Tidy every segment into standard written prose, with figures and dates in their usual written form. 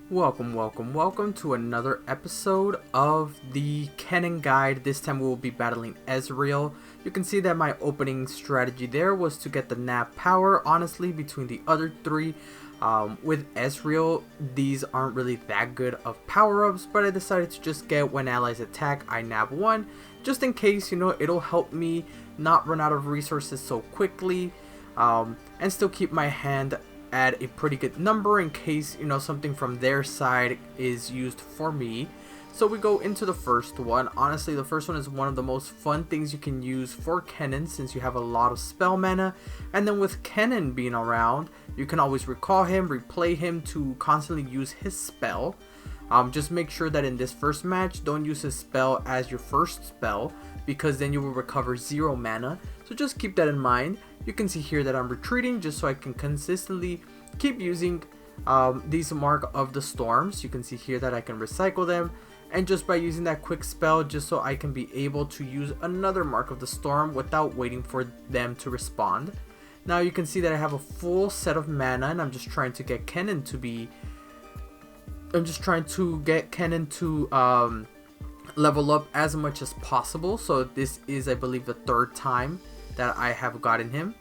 Welcome to another episode of the Kennen guide. This time we will be battling Ezreal. You can see that my opening strategy there was to get the nap power. Honestly, between the other three, with Ezreal, these aren't really that good of power-ups, but I decided to just get when allies attack, I nab one, just in case, it'll help me not run out of resources so quickly, and still keep my hand at a pretty good number in case something from their side is used for me. So we go into the first one. Honestly, the first one is one of the most fun things you can use for Kennen since you have a lot of spell mana, and then with Kennen being around, you can always recall him, replay him to constantly use his spell. Just make sure that in this first match, don't use his spell as your first spell, because then you will recover 0 mana. So just keep that in mind. You can see here that I'm retreating just so I can consistently keep using these Mark of the Storms. You can see here that I can recycle them, and just by using that quick spell, just so I can be able to use another Mark of the Storm without waiting for them to respond. Now you can see that I have a full set of mana, and I'm just trying to get Kennen to level up as much as possible. So this is, I believe, the 3rd time that I have gotten him.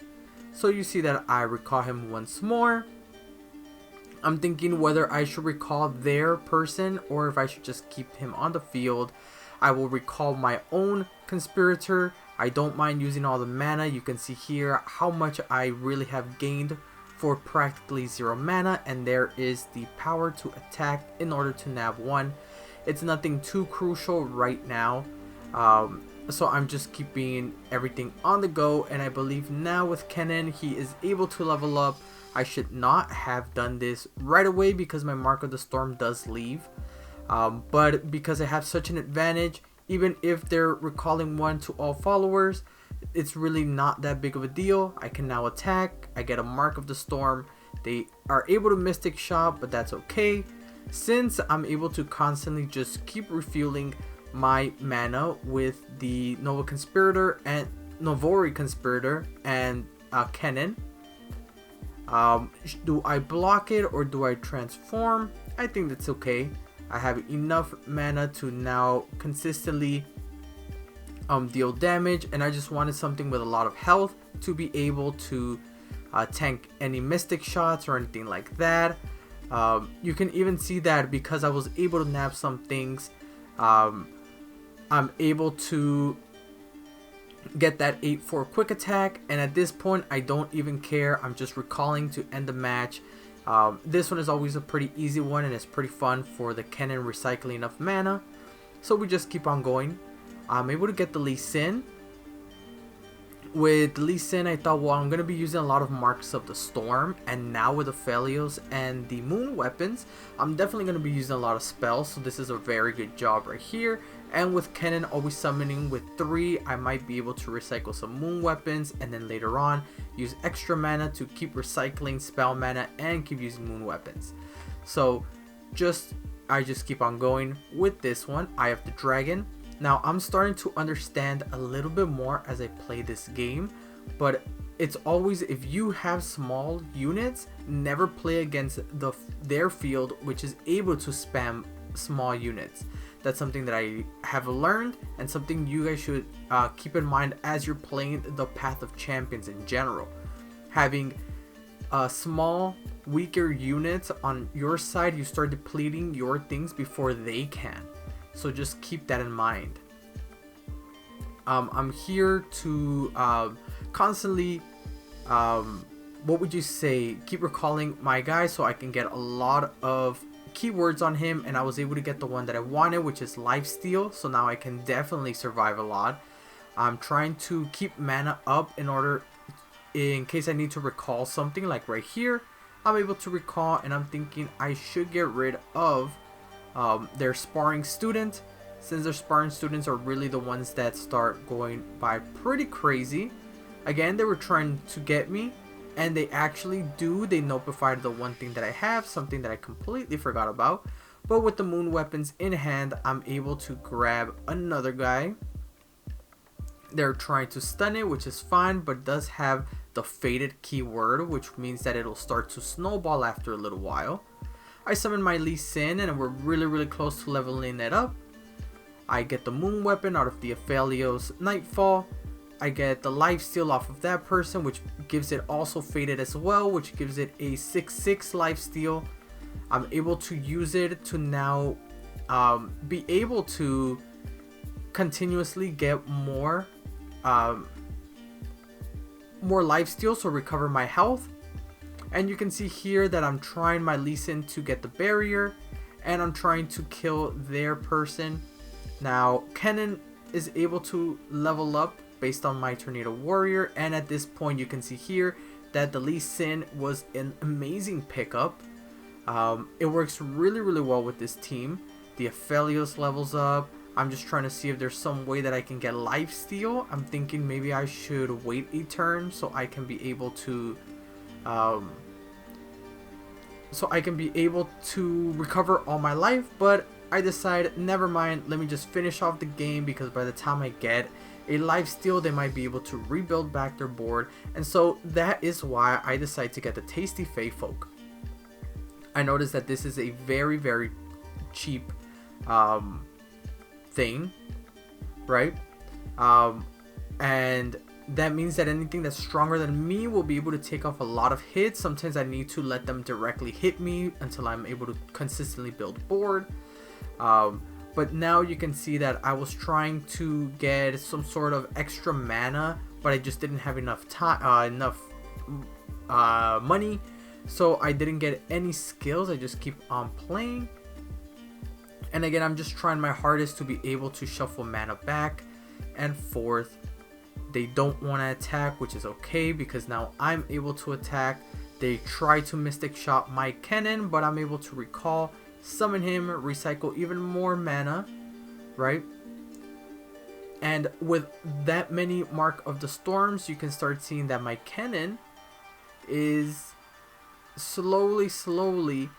So you see that I recall him once more. I'm thinking whether I should recall their person or if I should just keep him on the field. I will recall my own conspirator. I don't mind using all the mana. You can see here how much I really have gained for practically 0 mana, and there is the power to attack in order to nab one. It's nothing too crucial right now, so I'm just keeping everything on the go, and I believe now with Kennen he is able to level up. I should not have done this right away because my Mark of the Storm does leave, but because I have such an advantage, even if they're recalling one to all followers, it's really not that big of a deal. I can now attack, I get a Mark of the Storm, they are able to Mystic Shot, but that's okay, since I'm able to constantly just keep refueling my mana with the Novori Conspirator and Kennen. Do I block it or do I transform? I think that's okay. I have enough mana to now consistently deal damage, and I just wanted something with a lot of health to be able to tank any Mystic Shots or anything like that. You can even see that because I was able to nab some things, I'm able to get that 8-4 quick attack, and at this point I don't even care. I'm just recalling to end the match. This one is always a pretty easy one, and it's pretty fun for the Kennen recycling of mana. So we just keep on going. I'm able to get the Lee Sin. With Lee Sin, I thought, well, I'm going to be using a lot of Marks of the Storm, and now with the Phalios and the Moon Weapons, I'm definitely going to be using a lot of spells, so this is a very good job right here. And with Kennen always summoning with 3, I might be able to recycle some Moon Weapons, and then later on, use extra mana to keep recycling spell mana and keep using Moon Weapons. So, I just keep on going with this one. I have the Dragon. Now I'm starting to understand a little bit more as I play this game, but it's always, if you have small units, never play against their field which is able to spam small units. That's something that I have learned, and something you guys should keep in mind as you're playing the Path of Champions in general. Having small, weaker units on your side, you start depleting your things before they can. So just keep that in mind. I'm here to constantly, what would you say, keep recalling my guy so I can get a lot of keywords on him, and I was able to get the one that I wanted, which is Lifesteal, so now I can definitely survive a lot. I'm trying to keep mana up in case I need to recall something, like right here, I'm able to recall, and I'm thinking I should get rid of their sparring student, since their sparring students are really the ones that start going by pretty crazy. Again, they were trying to get me, and they actually do. They notified the one thing that I have, something that I completely forgot about. But with the Moon Weapons in hand, I'm able to grab another guy. They're trying to stun it, which is fine, but does have the Fated keyword, which means that it'll start to snowball after a little while. I summon my Lee Sin, and we're really close to leveling it up. I get the moon weapon out of the Aphelios Nightfall. I get the lifesteal off of that person, which gives it also faded as well, which gives it a 6/6 lifesteal. I'm able to use it to now be able to continuously get more lifesteal, so recover my health. And you can see here that I'm trying my Lee Sin to get the barrier, and I'm trying to kill their person. Now Kennen is able to level up based on my Tornado Warrior, and at this point you can see here that the Lee Sin was an amazing pickup. It works really well with this team. The Aphelios levels up. I'm just trying to see if there's some way that I can get lifesteal. I'm thinking maybe I should wait a turn so I can be able to recover all my life, but I decided never mind, let me just finish off the game, because by the time I get a lifesteal they might be able to rebuild back their board. And so that is why I decided to get the Tasty Fey Folk. I noticed that this is a very cheap thing, right? And that means that anything that's stronger than me will be able to take off a lot of hits. Sometimes I need to let them directly hit me until I'm able to consistently build board. But now you can see that I was trying to get some sort of extra mana, but I just didn't have enough time, money, so I didn't get any skills. I just keep on playing, and again I'm just trying my hardest to be able to shuffle mana back and forth. They don't want to attack, which is okay because now I'm able to attack. They try to Mystic Shot my Kennen, but I'm able to recall, summon him, recycle even more mana, right? And with that many Mark of the Storms, you can start seeing that my Kennen is slowly starting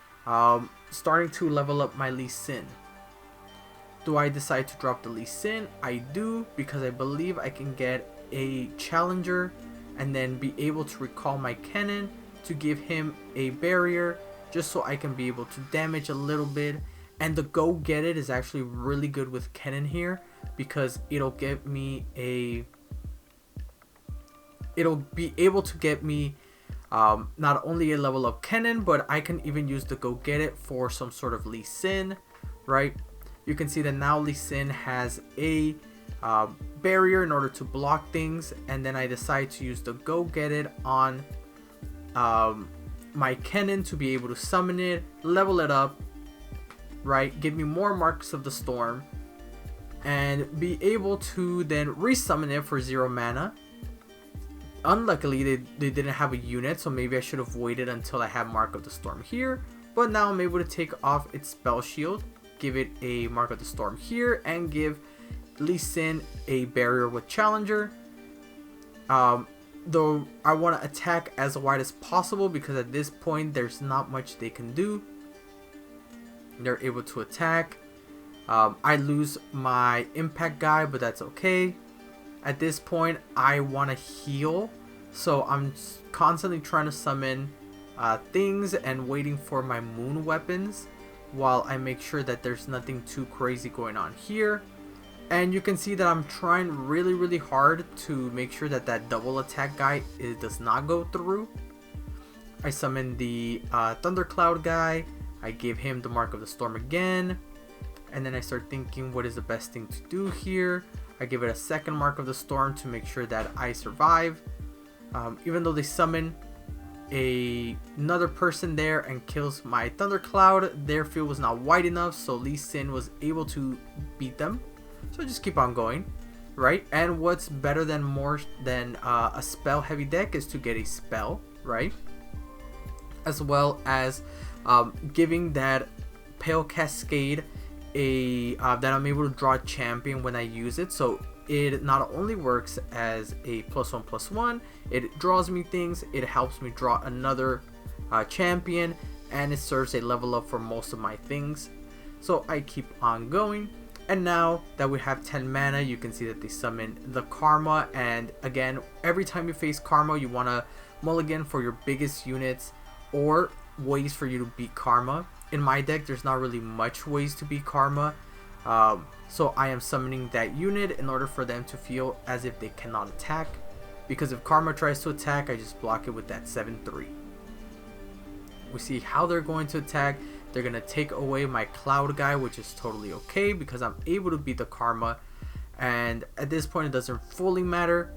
to level up my Lee Sin. Do I decide to drop the Lee Sin? I do, because I believe I can get a challenger and then be able to recall my Kennen to give him a barrier, just so I can be able to damage a little bit. And the Go Get It is actually really good with Kennen here, because it'll be able to get me not only a level up Kennen, but I can even use the Go Get It for some sort of Lee Sin, right? You can see that now Lee Sin has a barrier in order to block things, and then I decide to use the Go Get It on my Kennen to be able to summon it, level it up, right, give me more Marks of the Storm, and be able to then resummon it for 0 mana. Unluckily they didn't have a unit, so maybe I should have waited until I had Mark of the Storm here, but now I'm able to take off its spell shield, give it a Mark of the Storm here, and give Lee Sin a barrier with Challenger. Though I want to attack as wide as possible, because at this point there's not much they can do. They're able to attack. I lose my impact guy, but that's okay. At this point I want to heal, so I'm constantly trying to summon things and waiting for my moon weapons while I make sure that there's nothing too crazy going on here. And you can see that I'm trying really hard to make sure that that double attack guy does not go through. I summon the Thundercloud guy. I give him the Mark of the Storm again. And then I start thinking, what is the best thing to do here? I give it a second Mark of the Storm to make sure that I survive. Even though they summon another person there and kills my Thundercloud, their field was not wide enough, so Lee Sin was able to beat them. So just keep on going, right? And what's better than a spell heavy deck is to get a spell, right? As well as giving that Pale Cascade that I'm able to draw a champion when I use it. So it not only works as a +1/+1, it draws me things, it helps me draw another champion, and it serves a level up for most of my things. So I keep on going. And now that we have 10 mana, you can see that they summon the Karma, and again, every time you face Karma, you want to mulligan for your biggest units or ways for you to beat Karma. in my deck there's not really much ways to beat Karma. So I am summoning that unit in order for them to feel as if they cannot attack, because if Karma tries to attack, I just block it with that 7/3. We see how they're going to attack. They're going to take away my Cloud guy, which is totally okay because I'm able to beat the Karma, and at this point it doesn't fully matter.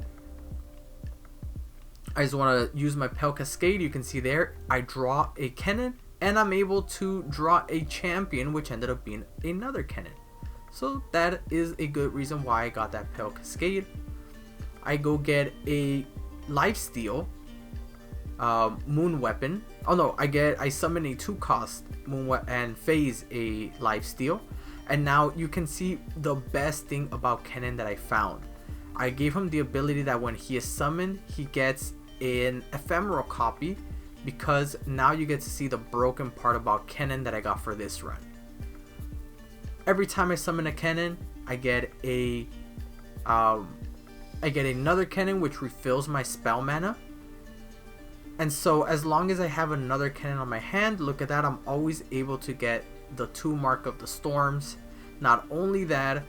I just want to use my Pale Cascade. You can see there I draw a Kennen, and I'm able to draw a champion, which ended up being another Kennen. So that is a good reason why I got that Pale Cascade. I go get a Lifesteal Moon Weapon. Oh no, I summon a 2-cost Moon Weapon and phase a Lifesteal. And now you can see the best thing about Kennen that I found. I gave him the ability that when he is summoned, he gets an ephemeral copy, because now you get to see the broken part about Kennen that I got for this run. Every time I summon a Kennen, I get another Kennen, which refills my spell mana. And so as long as I have another Kennen on my hand, look at that, I'm always able to get the 2 Mark of the Storms. Not only that,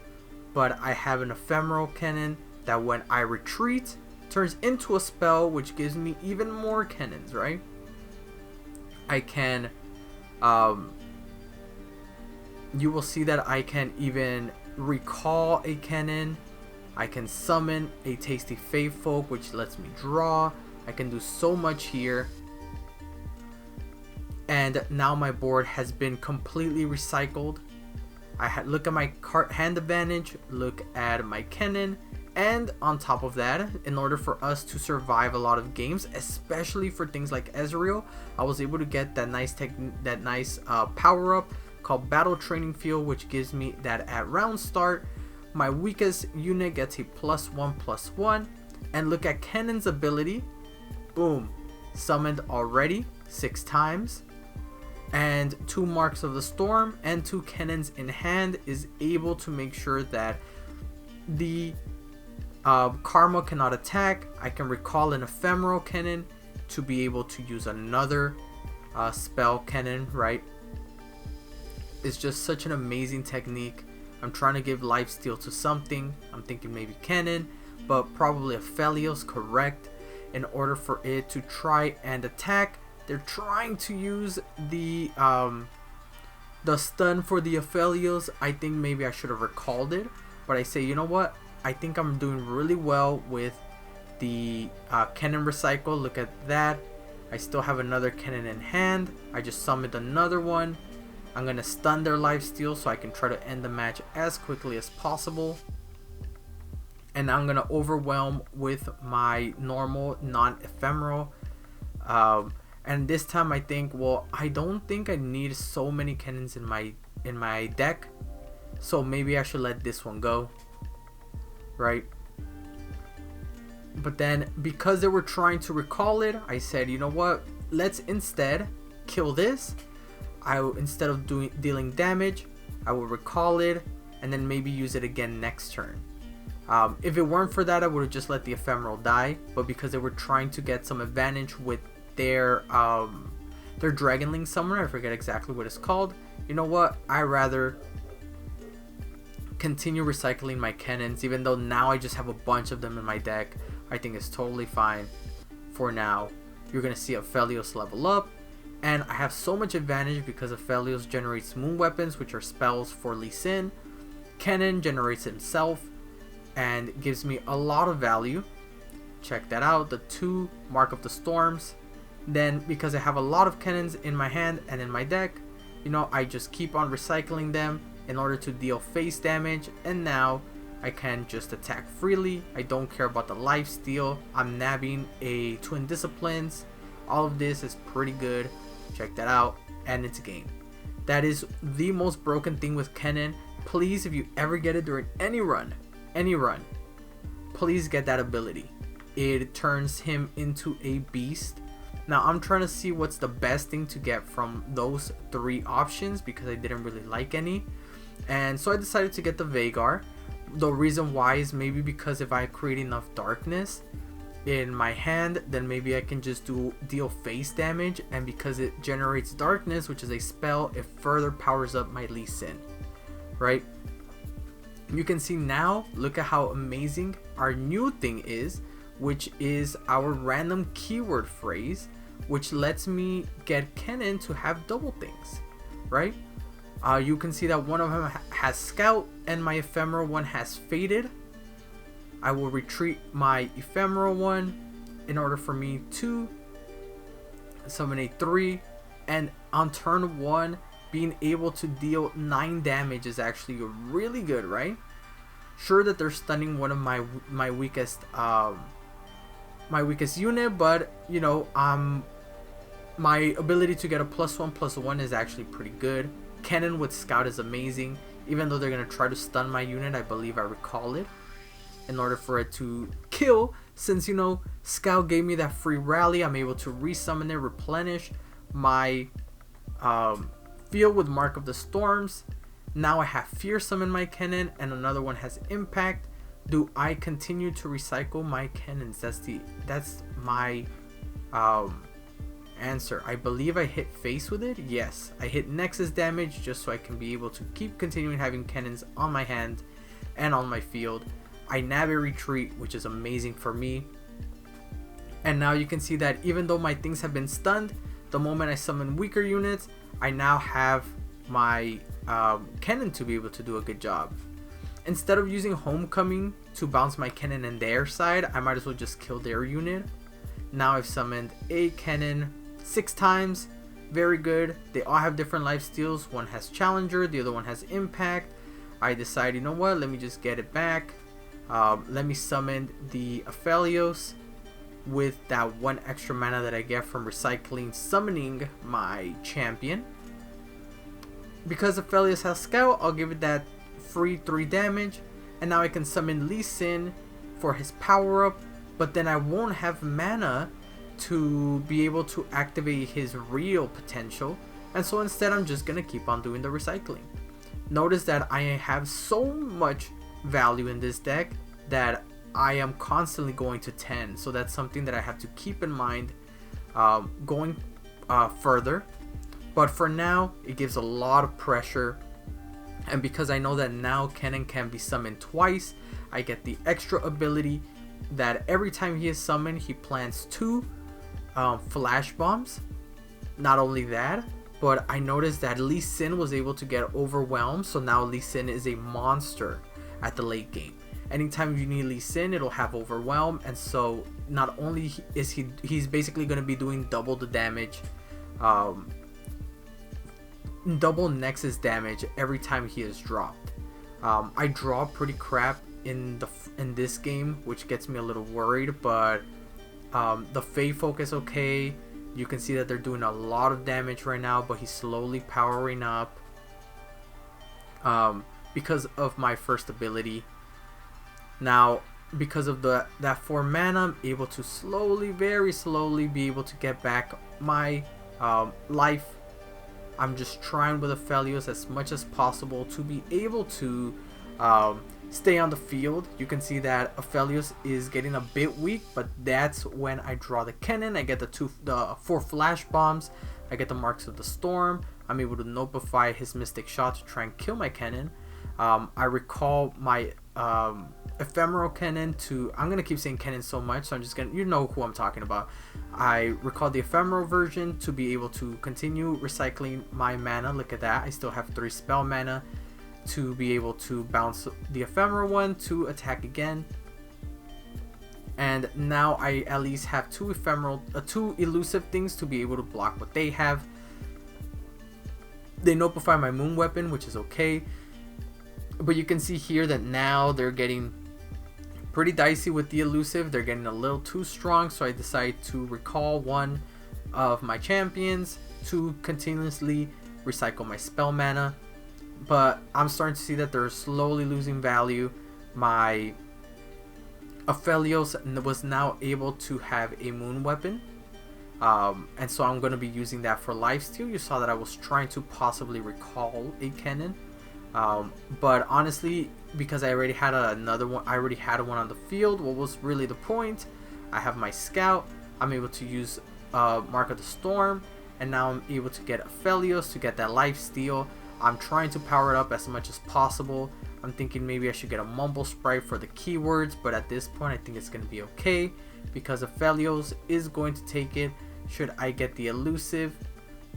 but I have an ephemeral Kennen that when I retreat turns into a spell, which gives me even more Kennens, right? I can you will see that I can even recall a Kennen. I can summon a Tasty Faithfolk, which lets me draw. I can do so much here. And now my board has been completely recycled. Look at my hand advantage, look at my Kennen, and on top of that, in order for us to survive a lot of games, especially for things like Ezreal, I was able to get that nice power up called Battle Training Field, which gives me that at round start, my weakest unit gets a +1/+1. And look at Kennen's ability. Boom, summoned already 6 times, and 2 Marks of the Storm and 2 Kennens in hand is able to make sure that the Karma cannot attack. I can recall an ephemeral Kennen to be able to use another spell Kennen, right? It's just such an amazing technique. I'm trying to give Lifesteal to something. I'm thinking maybe Kennen, but probably Aphelios, correct, in order for it to try and attack. They're trying to use the stun for the Aphelios. I think maybe I should have recalled it, but I say, you know what? I think I'm doing really well with the Kennen recycle. Look at that. I still have another Kennen in hand. I just summoned another one. I'm going to stun their Lifesteal so I can try to end the match as quickly as possible. And I'm going to overwhelm with my normal non-ephemeral. And this time I think, well, I don't think I need so many Kennens in my deck. So maybe I should let this one go. Right? But then because they were trying to recall it, I said, you know what? Let's instead kill this. Instead of dealing damage, I will recall it and then maybe use it again next turn. If it weren't for that, I would have just let the ephemeral die. But because they were trying to get some advantage with their Dragonling Summoner, I forget exactly what it's called. You know what? I rather continue recycling my Kennens, even though now I just have a bunch of them in my deck. I think it's totally fine for now. You're gonna see Aphelios level up, and I have so much advantage because Aphelios generates Moon Weapons, which are spells for Lee Sin. Kennen generates himself and gives me a lot of value. Check that out, the 2 Mark of the Storms. Then because I have a lot of Kennens in my hand and in my deck, you know, I just keep on recycling them in order to deal face damage, and now I can just attack freely. I don't care about the Lifesteal. I'm nabbing a Twin Disciplines. All of this is pretty good. Check that out, and it's a game. That is the most broken thing with Kennen. Please, if you ever get it during any run, please get that ability. It turns him into a beast. Now I'm trying to see what's the best thing to get from those 3 options because I didn't really like any. And so I decided to get the Veigar. The reason why is maybe because if I create enough darkness, in my hand, then maybe I can just deal face damage, and because it generates darkness, which is a spell, it further powers up my Lee Sin, right? You can see now, look at how amazing our new thing is, which is our random keyword phrase, which lets me get Kennen to have double things, right? You can see that one of them has Scout and my ephemeral one has Faded. I will retreat my ephemeral one in order for me to summon a 3, and on turn 1 being able to deal 9 damage is actually really good, right? Sure that they're stunning one of my weakest unit, but you know, my ability to get a +1/+1 is actually pretty good. Kennen with Scout is amazing, even though they're gonna try to stun my unit. I believe I recall it in order for it to kill. Since, you know, Scout gave me that free rally, I'm able to resummon it, replenish my field with Mark of the Storms. Now I have Fearsome in my Kennen, and another one has Impact. Do I continue to recycle my Kennens? That's my answer. I believe I hit face with it. Yes, I hit Nexus damage just so I can be able to keep continuing having Kennens on my hand and on my field. I nab a retreat, which is amazing for me. And now you can see that even though my things have been stunned, the moment I summon weaker units, I now have my Kennen to be able to do a good job. Instead of using Homecoming to bounce my Kennen in their side, I might as well just kill their unit. Now I've summoned a Kennen 6 times. Very good. They all have different lifesteals. One has Challenger, the other one has Impact. I decide, you know what, let me just get it back. Let me summon the Aphelios with that 1 extra mana that I get from recycling summoning my champion. Because Aphelios has Scout, I'll give it that free 3 damage, and now I can summon Lee Sin for his power up, but then I won't have mana to be able to activate his real potential, and so instead I'm just gonna keep on doing the recycling. Notice that I have so much value in this deck that I am constantly going to 10, so that's something that I have to keep in mind going further. But for now, it gives a lot of pressure, and because I know that now Kennen can be summoned twice, I get the extra ability that every time he is summoned, he plants 2 flash bombs. Not only that, but I noticed that Lee Sin was able to get overwhelmed, so now Lee Sin is a monster at the late game. Anytime you need Lee Sin, it'll have overwhelm, and so not only is he's basically going to be doing double the damage, double Nexus damage every time he is dropped. I draw pretty crap in this game, which gets me a little worried, but the Fey Folk is okay. You can see that they're doing a lot of damage right now, but he's slowly powering up because of my first ability. Now, because of that 4 mana, I'm able to slowly, very slowly be able to get back my life. I'm just trying with Aphelios as much as possible to be able to stay on the field. You can see that Aphelios is getting a bit weak, but that's when I draw the Kennen. I get the 4 flash bombs. I get the Marks of the Storm. I'm able to notify his Mystic Shot to try and kill my Kennen. I recall my ephemeral Kennen to, I'm gonna keep saying Kennen so much, so I'm just gonna, you know who I'm talking about. I recall the ephemeral version to be able to continue recycling my mana. Look at that, I still have 3 spell mana to be able to bounce the ephemeral one to attack again. And now I at least have 2 elusive things to be able to block what they have. They notify my moon weapon, which is okay. But you can see here that now they're getting pretty dicey with the elusive. They're getting a little too strong, so I decide to recall one of my champions to continuously recycle my spell mana. But I'm starting to see that they're slowly losing value. My Aphelios was now able to have a moon weapon, and so I'm going to be using that for lifesteal. You saw that I was trying to possibly recall a Kennen, but honestly, because I already had another one, I already had one on the field. What was really the point? I have my scout. I'm able to use Mark of the Storm, and now I'm able to get Aphelios to get that life steal. I'm trying to power it up as much as possible. I'm thinking maybe I should get a Mumble Sprite for the keywords, but at this point I think it's going to be okay because Aphelios is going to take it. Should I get the elusive?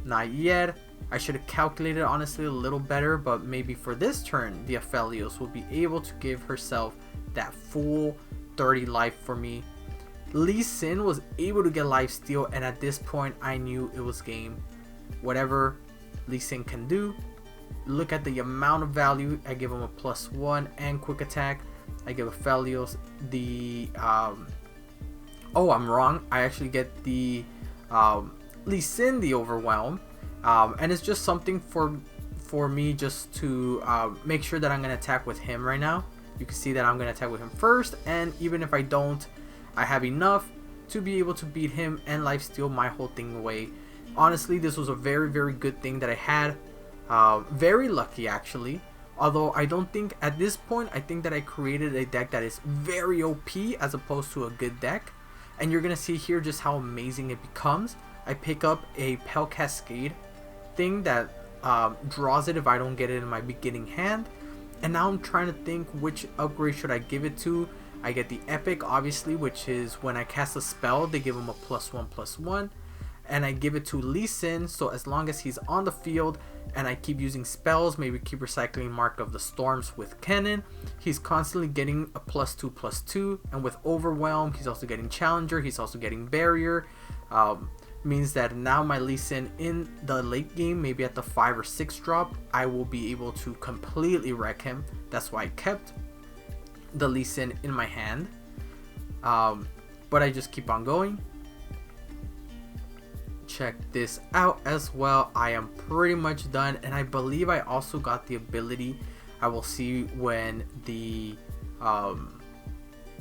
Not yet. I should have calculated honestly a little better, but maybe for this turn the Aphelios will be able to give herself that full 30 life for me. Lee Sin was able to get lifesteal, and at this point I knew it was game. Whatever Lee Sin can do, look at the amount of value. I give him a +1 and quick attack. I give Aphelios the oh, I'm wrong. I actually get the Lee Sin the overwhelm, and it's just something for me just to make sure that I'm gonna attack with him right now. You can see that I'm gonna attack with him first, and even if I don't, I have enough to be able to beat him and lifesteal my whole thing away. Honestly, this was a very, very good thing that I had. Very lucky actually. Although I don't think at this point, I think that I created a deck that is very OP as opposed to a good deck. And you're gonna see here just how amazing it becomes. I pick up a Pell Cascade thing that draws it if I don't get it in my beginning hand. And now I'm trying to think which upgrade should I give it to. I get the Epic, obviously, which is when I cast a spell, they give him a +1/+1. And I give it to Lee Sin, so as long as he's on the field and I keep using spells, maybe keep recycling Mark of the Storms with Kennen, he's constantly getting a +2/+2. And with Overwhelm, he's also getting Challenger, he's also getting Barrier. Means that now my Lee Sin in the late game, maybe at the 5 or 6 drop, I will be able to completely wreck him. That's why I kept the Lee Sin in my hand, but I just keep on going. Check this out as well. I am pretty much done, and I believe I also got the ability. I will see when the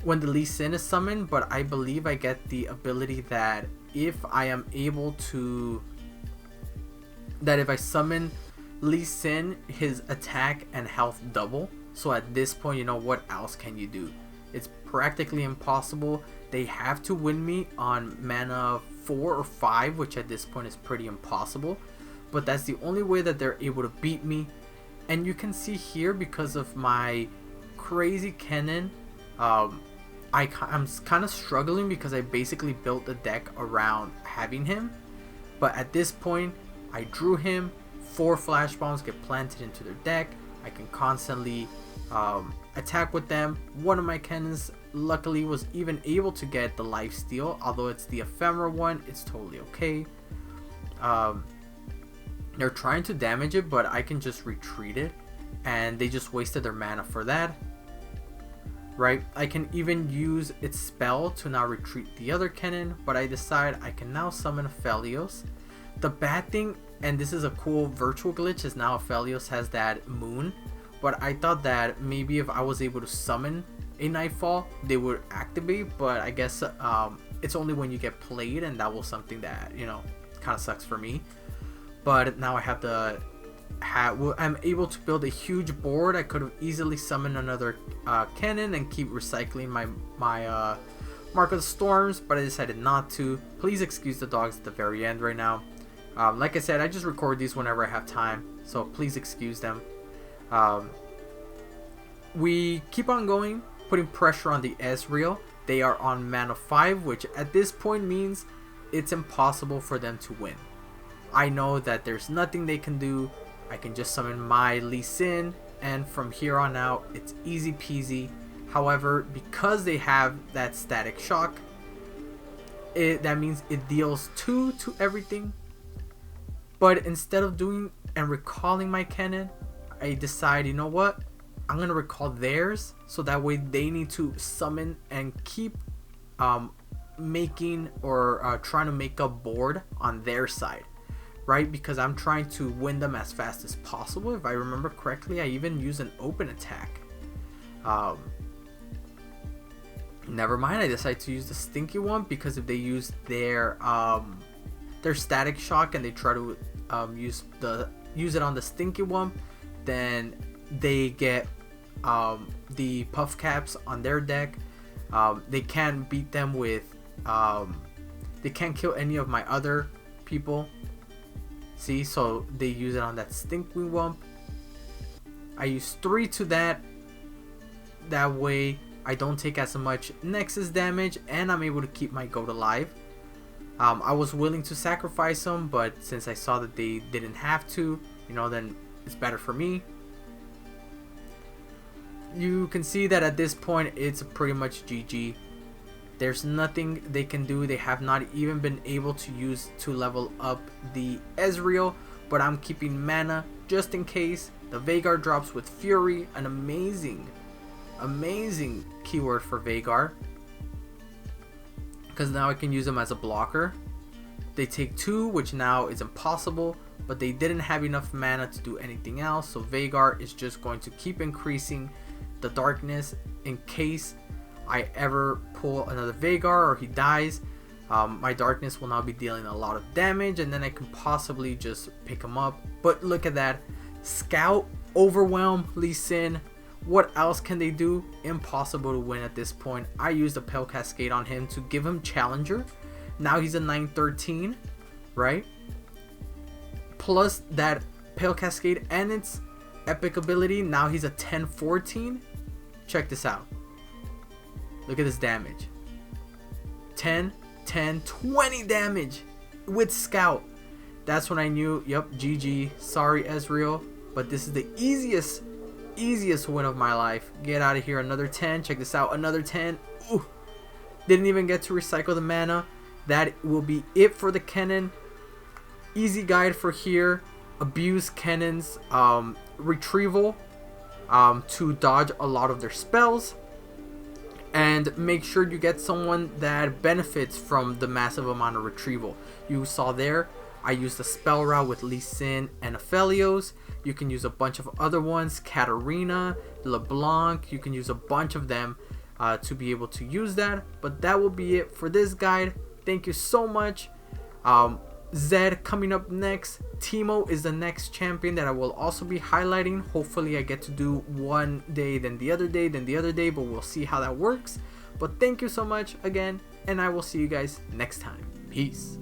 Lee Sin is summoned, but I believe I get the ability that if I am able to, that if I summon Lee Sin, his attack and health double. So at this point, you know, what else can you do? It's practically impossible. They have to win me on mana 4 or 5, which at this point is pretty impossible. But that's the only way that they're able to beat me. And you can see here, because of my crazy Kennen, I'm kind of struggling because I basically built the deck around having him. But at this point, I drew him. 4 flash bombs get planted into their deck. I can constantly attack with them. One of my Kennens luckily was even able to get the life steal, although it's the ephemeral one. It's totally okay. They're trying to damage it, but I can just retreat it, and they just wasted their mana for that. Right, I can even use its spell to now retreat the other Kennen, but I decide I can now summon Aphelios. The bad thing, and this is a cool virtual glitch, is now Aphelios has that moon, but I thought that maybe if I was able to summon a Nightfall, they would activate, but I guess it's only when you get played, and that was something that, you know, kind of sucks for me. But now I have the I'm able to build a huge board. I could have easily summoned another Kennen and keep recycling my Mark of the Storms, but I decided not to. Please excuse the dogs at the very end right now. Like I said, I just record these whenever I have time, so please excuse them. We keep on going, putting pressure on the Ezreal. They are on mana 5, which at this point means it's impossible for them to win. I know that there's nothing they can do. I can just summon my Lee Sin, and from here on out, it's easy peasy. However, because they have that static shock, that means it deals 2 to everything. But instead of doing and recalling my Kennen, I decide, you know what? I'm going to recall theirs, so that way they need to summon and keep making or trying to make a board on their side. Right, because I'm trying to win them as fast as possible. If I remember correctly, I even use an open attack. Never mind, I decided to use the stinky one, because if they use their static shock and they try to use it on the stinky one, then they get the puff caps on their deck. They can't beat them with They can't kill any of my other people. See, so they use it on that Stinkwing Wump. I use 3 to that. That way I don't take as much Nexus damage and I'm able to keep my goat alive. I was willing to sacrifice them, but since I saw that they didn't have to, you know, then it's better for me. You can see that at this point it's pretty much GG. There's nothing they can do. They have not even been able to use to level up the Ezreal, but I'm keeping mana just in case. The Veigar drops with Fury, an amazing keyword for Veigar, because now I can use them as a blocker. They take 2, which now is impossible, but they didn't have enough mana to do anything else, so Veigar is just going to keep increasing the darkness in case I ever pull another Veigar or he dies. My darkness will now be dealing a lot of damage, and then I can possibly just pick him up. But look at that. Scout, Overwhelm, Lee Sin. What else can they do? Impossible to win at this point. I used a Pale Cascade on him to give him Challenger. Now he's a 913, right? Plus that Pale Cascade and its epic ability, now he's a 1014. Check this out. Look at this damage. 10, 10, 20 damage with Scout. That's when I knew, yep, GG. Sorry, Ezreal, but this is the easiest win of my life. Get out of here. Another 10. Check this out. Another 10. Ooh. Didn't even get to recycle the mana. That will be it for the Kennen. Easy guide for here. Abuse Kennen's retrieval to dodge a lot of their spells. And make sure you get someone that benefits from the massive amount of retrieval. You saw there, I used a spell route with Lee Sin and Aphelios. You can use a bunch of other ones, Katarina, LeBlanc. You can use a bunch of them to be able to use that. But that will be it for this guide. Thank you so much. Zed coming up next. Teemo is the next champion that I will also be highlighting. Hopefully I get to do one day, then the other day, then the other day, but we'll see how that works. But thank you so much again, and I will see you guys next time. Peace.